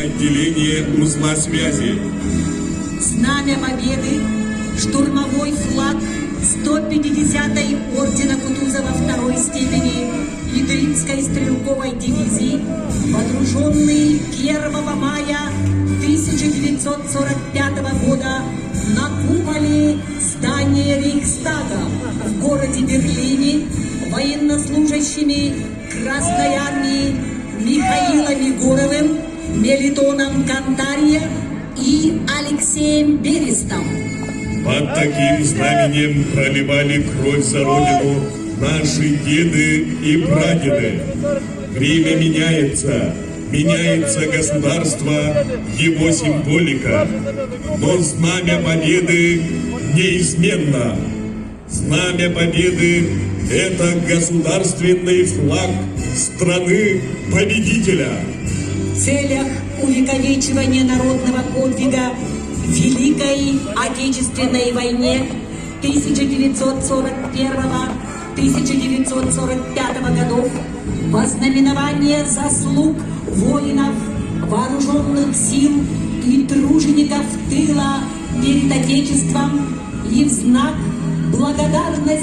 Отделение узла связи. Знамя Победы, штурмовой флаг 150-й ордена Кутузова второй степени Идринской стрелковой дивизии, водруженный 1 мая 1945 года на куполе здания Рейхстага в городе Берлине военнослужащими Красной Армии Михаилом Егоровым, Мелитоном Кантарье и Алексеем Берестом. Под таким знаменем проливали кровь за Родину наши деды и прадеды. Время меняется, меняется государство, его символика, но Знамя Победы неизменно. Знамя Победы – это государственный флаг страны-победителя. В целях увековечивания народного подвига в Великой Отечественной войне 1941-1945 годов, вознаменование заслуг воинов, вооруженных сил и тружеников тыла перед Отечеством и в знак благодарности